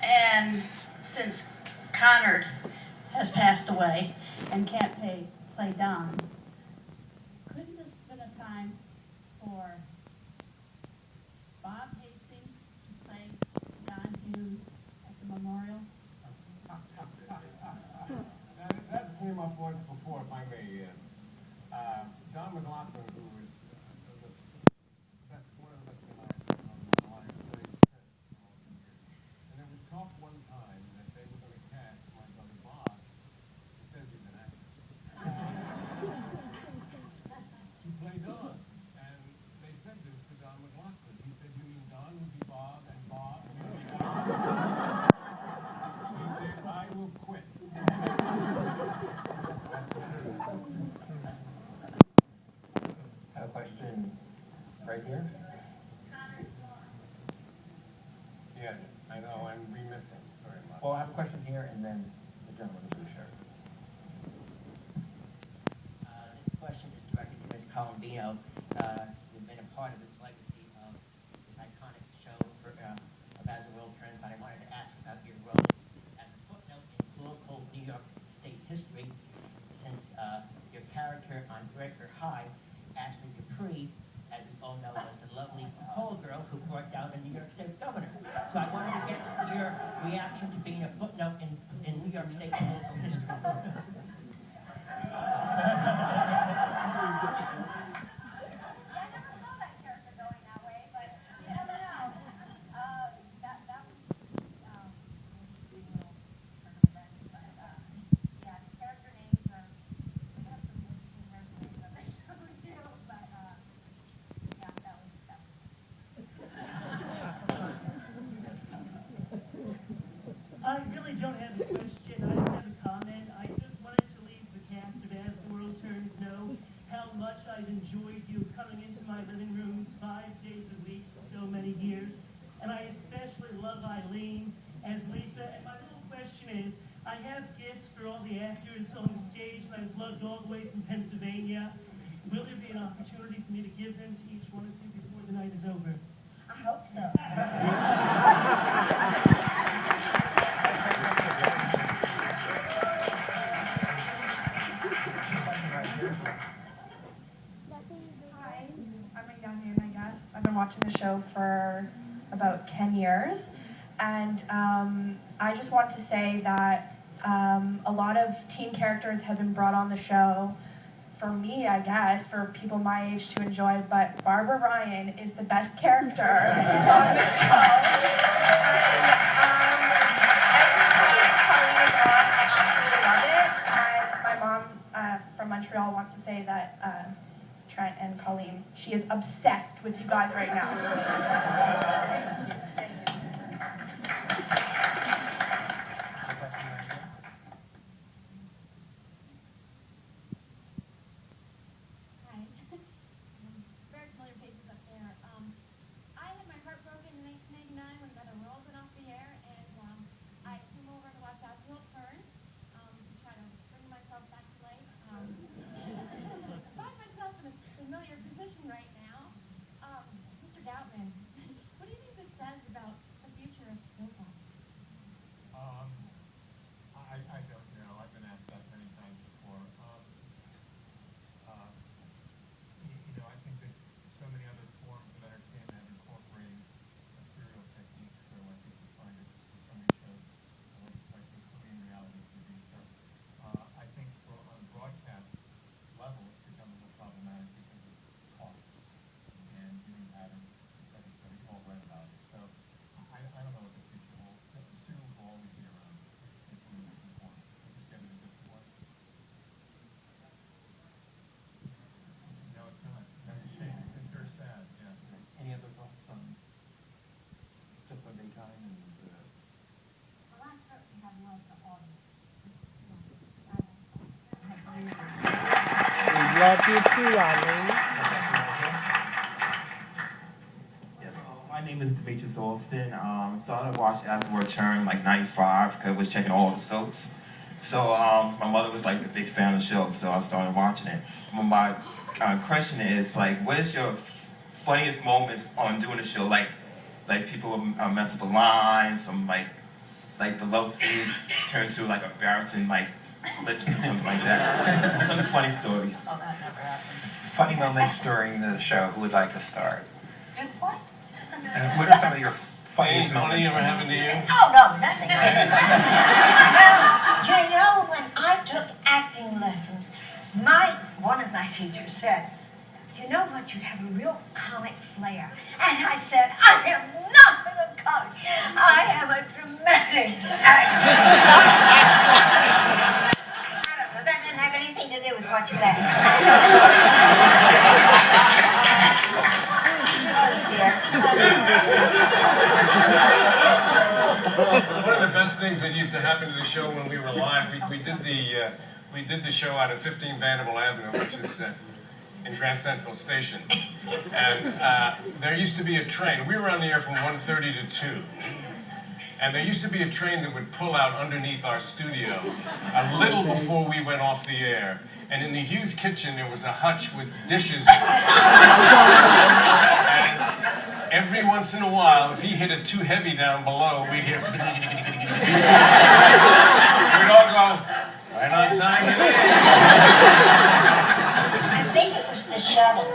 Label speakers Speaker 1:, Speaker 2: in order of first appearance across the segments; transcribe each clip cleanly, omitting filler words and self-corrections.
Speaker 1: And since Connard has passed away and can't play Don, couldn't this have been a time for Bob Hastings to play Don Hughes at the memorial?
Speaker 2: That came up once before, if I may. Don McLaughlin, who was one of the best guys on the line, and there was talk one time that they were going to cast my brother Bob, who says he's an actor, to play Don. And they said this to Don McLaughlin. He said, "You mean Don would be Bob and Bob would be Don?" He said, "I will quit."
Speaker 3: Have a question right here?
Speaker 2: Yes, I know, I'm remissing very much.
Speaker 3: Well, I have a question here, and then the gentleman in the blue shirt.
Speaker 4: This question is directed to Ms. Colombino. You've been a part of this legacy of this iconic show about the world turns, but I wanted to ask about your role as a footnote in local New York State history, since your character on Breaker High, Ashley Dupree, as we all know, was the lovely Cole girl who brought down the New York State governor. So I wanted to get your reaction to being a footnote in New York State political history.
Speaker 5: I really don't have a question. I don't have a comment. I just wanted to leave the cast of As the World Turns know how much I've enjoyed you coming into my living rooms 5 days a week for so many years. And I especially love Eileen as Lisa. And my little question is, I have gifts for all the actors on the stage that I've loved all the way from Pennsylvania. Will there be an opportunity for me to give them to each one of you before the night is over?
Speaker 1: I hope so.
Speaker 6: Hi, I'm a youngin', I guess. I've been watching the show for about 10 years, and I just wanted to say that a lot of teen characters have been brought on the show for me, I guess, for people my age to enjoy, but Barbara Ryan is the best character on the show. Every week Colleen is on, I absolutely love it, and my mom from Montreal wants to say that Trent and Colleen, she is obsessed with you guys right now.
Speaker 7: Very familiar faces up there. I had my heart broken in 1989 when Another World went off the air, and I came over to watch As the World Turns, to try to bring myself back to life. I find myself in a familiar position right now. Mr. Goutman, what do you think this says about the future of hip-hop?
Speaker 2: I don't know. I've been asked that many times before. I think that so many other forms of entertainment have incorporated serial techniques for when people find it for so many shows, like including reality TV. So I think on broadcast level, it's becoming more problematic because of costs and viewing patterns that we all read about. So I don't know what the future holds. The serial will always be around in some different form. We'll just get it in a different way. No, it's not. That's a shame. It's very sad. Yeah.
Speaker 3: Any other thoughts on just on daytime and
Speaker 7: Well, I certainly have loved the audience.
Speaker 8: We love you too, Eileen.
Speaker 9: My name is Demetrius Alston. Started watching As the World Turned like '95 because I was checking all the soaps. So my mother was like a big fan of the show, so I started watching it. But my question is like, what is your funniest moments on doing the show? Like like people will mess up a line, some like the low C's turn to like embarrassing like lips or something like that. Some funny stories.
Speaker 1: Oh, that never happened.
Speaker 3: Funny moments during the show. Who would like to start?
Speaker 6: What?
Speaker 3: And what are some of your funniest moments?
Speaker 2: Funny ever happened to you?
Speaker 6: Oh, no, nothing. Well, you know, when I took acting lessons, one of my teachers said, you know what, you have a real comic flair. And I said, I am not a comic. I am a dramatic actor. That didn't have anything to do with what you asked.
Speaker 2: One of the best things that used to happen to the show when we were live, we did the show out of 15 Vanderbilt Avenue, which is in Grand Central Station. And there used to be a train. We were on the air from 1:30 to 2. And there used to be a train that would pull out underneath our studio a little before we went off the air. And in the Hughes kitchen, there was a hutch with dishes in it. And every once in a while, if he hit it too heavy down below, we'd hear... We'd all go, right on time.
Speaker 6: I think it was the shuttle.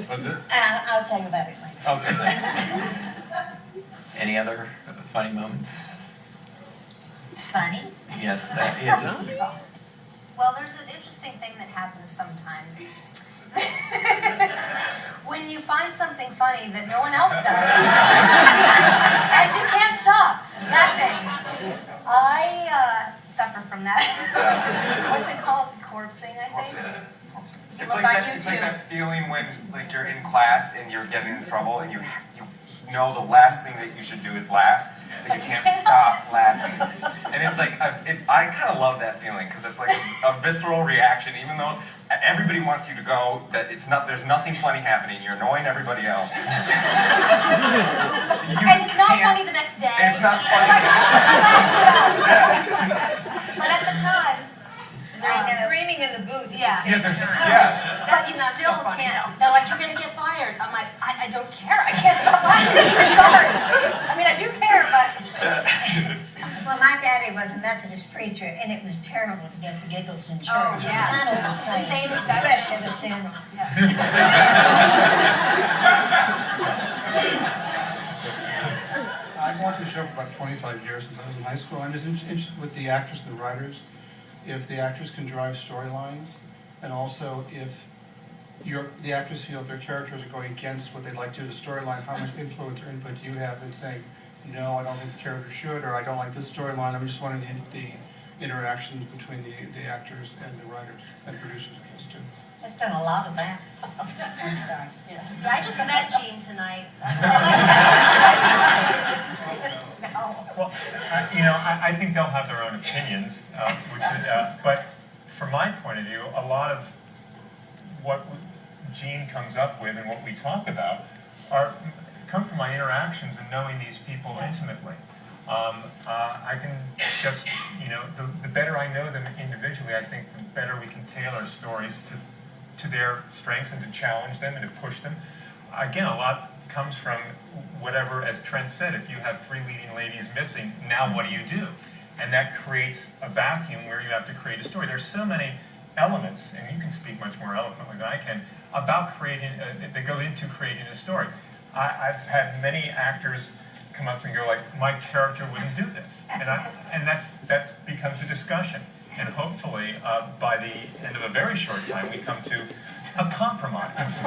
Speaker 2: Was it?
Speaker 6: I'll tell you about it later.
Speaker 2: Okay.
Speaker 3: Any other funny moments?
Speaker 6: Funny?
Speaker 3: Yes.
Speaker 10: Well, there's an interesting thing that happens sometimes. When you find something funny that no one else does, and you can't stop laughing. I suffer from that. What's it called? Corpsing, I think. If you
Speaker 3: It's
Speaker 10: look
Speaker 3: like
Speaker 10: on
Speaker 3: that,
Speaker 10: YouTube.
Speaker 3: it's like that feeling when like you're in class and you're getting in trouble and you know the last thing that you should do is laugh, but you can't stop laughing. And it's like, I kind of love that feeling because it's like a visceral reaction, even though everybody wants you to go, that there's nothing funny happening, you're annoying everybody else.
Speaker 10: And it's not funny the next day.
Speaker 3: It's not funny.
Speaker 10: Like, what was I laughing about? But at the time,
Speaker 6: They're screaming in the booth.
Speaker 10: Yeah. But you still can't. They're like, you're going to get fired. I'm like, I don't care. I can't stop laughing. I'm sorry. I mean, I do care, but...
Speaker 6: Well, my daddy was a Methodist preacher, and it was terrible to get the giggles in church.
Speaker 10: Oh, yeah.
Speaker 6: It's kind of the same
Speaker 10: exact
Speaker 6: especially at the funeral.
Speaker 11: I've watched the show for about 25 years since I was in high school. I'm just interested with the actors and the writers, if the actors can drive storylines, and also if the actors feel their characters are going against what they'd like to do, the storyline, how much influence or input do you have in saying, no, I don't think the character should, or I don't like this storyline. I'm just wondering the interactions between the actors and the writers and producers, I guess, too.
Speaker 6: I've done a lot of that. I'm sorry.
Speaker 10: Yeah, I just met Jean tonight. No.
Speaker 2: Well, I think they'll have their own opinions, but from my point of view, a lot of what Jean comes up with and what we talk about come from my interactions and knowing these people intimately. I can just, the better I know them individually, I think the better we can tailor stories to their strengths and to challenge them and to push them. Again, a lot comes from whatever, as Trent said, if you have 3 leading ladies missing, now what do you do? And that creates a vacuum where you have to create a story. There's so many elements, and you can speak much more eloquently than I can, about creating, that go into creating a story. I've had many actors come up to me and go like, my character wouldn't do this. And that becomes a discussion. And hopefully, by the end of a very short time, we come to a compromise.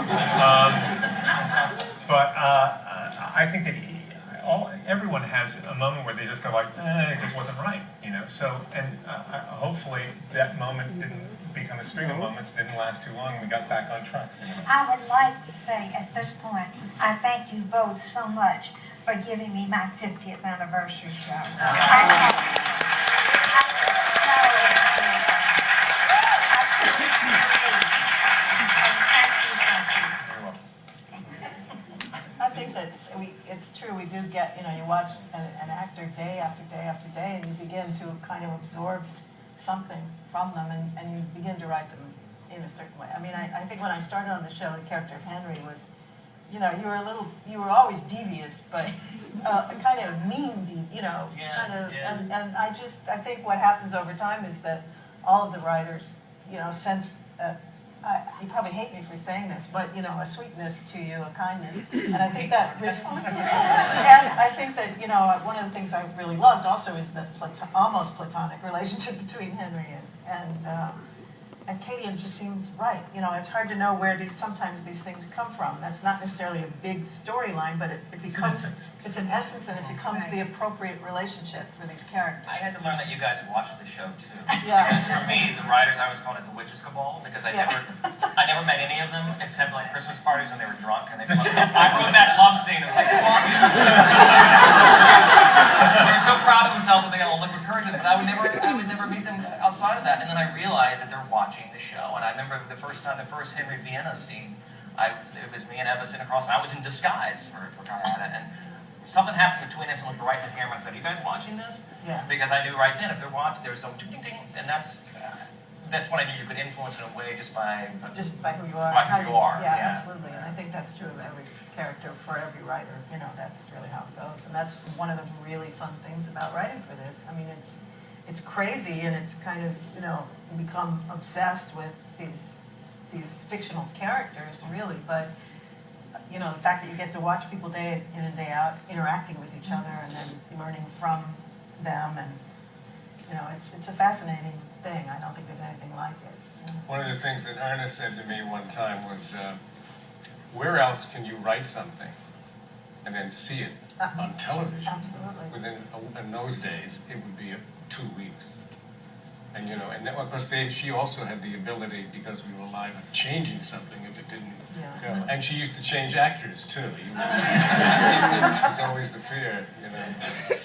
Speaker 2: But I think that everyone has a moment where they just go like, it just wasn't right, So, and hopefully that moment didn't become a string of moments, didn't last too long, and we got back on track.
Speaker 6: I would like to say at this point, I thank you both so much for giving me my 50th anniversary show.
Speaker 12: I think that it's true. We do get, you watch an actor day after day after day, and you begin to kind of absorb something from them, and you begin to write them in a certain way. I mean, I think when I started on the show, the character of Henry was you know, you were always devious, but kind of mean, you know, kind of, and I think what happens over time is that all of the writers, you know, sense, you probably hate me for saying this, but, you know, a sweetness to you, a kindness, and I think that, and I think that, you know, one of the things I really loved also is the almost platonic relationship between Henry and Katie, and it just seems right. You know, it's hard to know where sometimes these things come from. That's not necessarily a big storyline, but it becomes, it's an essence, and it becomes the appropriate relationship for these characters.
Speaker 13: I had to learn that you guys watched the show too.
Speaker 12: Yeah.
Speaker 13: Because for me, the writers, I always called it the witches' cabal, because I never met any of them except like Christmas parties when they were drunk and they I wrote that love scene. It was like, come on. They're so proud of themselves when they got all liquid courage, but I would never meet them outside of that. And then I realized that they're watching the show. And I remember the first Henry Vienna scene, it was me and Eva sitting across, and I was in disguise for Guyana, and something happened between us, and looked right in the camera and said, "Are you guys watching this?"
Speaker 12: Yeah.
Speaker 13: Because I knew right then if they're watching, there's some ding ding ding, and that's when I knew you could influence in a way just by
Speaker 12: who you are.
Speaker 13: By who you are.
Speaker 12: Yeah, absolutely. And I think that's true of every character for every writer. You know, that's really how it goes. And that's one of the really fun things about writing for this. I mean, it's crazy, and it's kind of, you know, you become obsessed with these fictional characters, really. But you know, the fact that you get to watch people day in and day out interacting with each other and then learning from them, and you know, it's a fascinating thing. I don't think there's anything like it. Yeah.
Speaker 2: One of the things that Ernest said to me one time was, where else can you write something and then see it on television?
Speaker 12: Absolutely.
Speaker 2: In those days, it would be 2 weeks. And you know, and of course she also had the ability, because we were live, of changing something if it didn't go. And she used to change actors too. Which was always the fear, you know.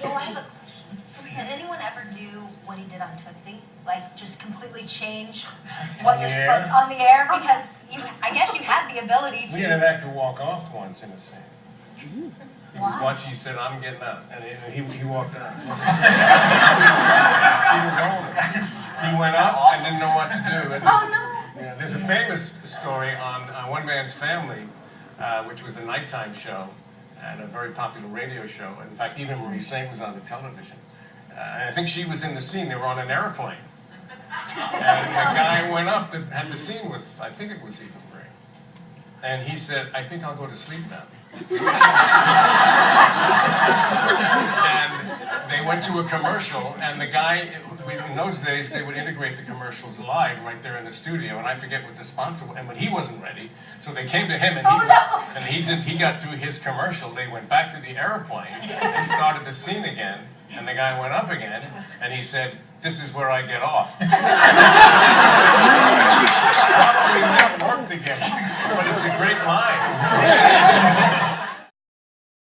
Speaker 10: Well, I have a question. Did anyone ever do what he did on Tootsie? Like, just completely change what you're supposed on the air? Because I guess you had the ability to.
Speaker 2: We had an actor walk off once in a scene. He was watching, he said, "I'm getting up," and he walked out. He went up and didn't know what to do.
Speaker 10: Oh, no.
Speaker 2: Yeah, there's a famous story on One Man's Family, which was a nighttime show and a very popular radio show. In fact, even Marie Saint was on the television. I think she was in the scene. They were on an airplane. And the guy went up that had the scene with, I think it was Eva Marie. And he said, "I think I'll go to sleep now." And they went to a commercial, and the guy, in those days, they would integrate the commercials live right there in the studio, and I forget what the sponsor was, and when he wasn't ready, so they came to him, and he got through his commercial. They went back to the airplane and started the scene again, and the guy went up again, and he said, "This is where I get off."